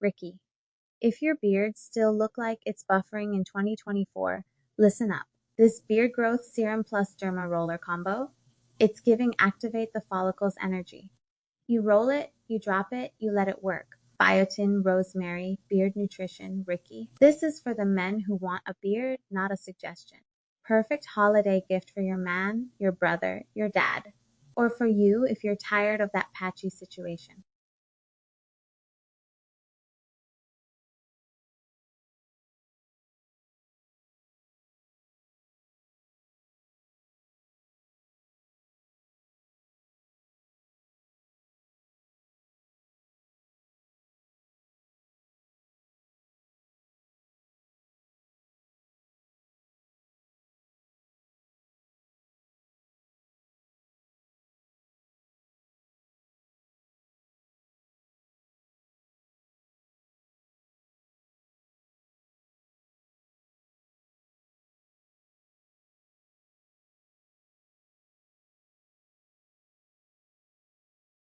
Ricky, if your beard still look like it's buffering in 2024, listen up. This Beard Growth Serum Plus Derma Roller combo, it's giving activate the follicles energy. You roll it, you drop it, you let it work. Biotin, rosemary, beard nutrition, Ricky. This is for the men who want a beard, not a suggestion. Perfect holiday gift for your man, your brother, your dad. Or for you if you're tired of that patchy situation.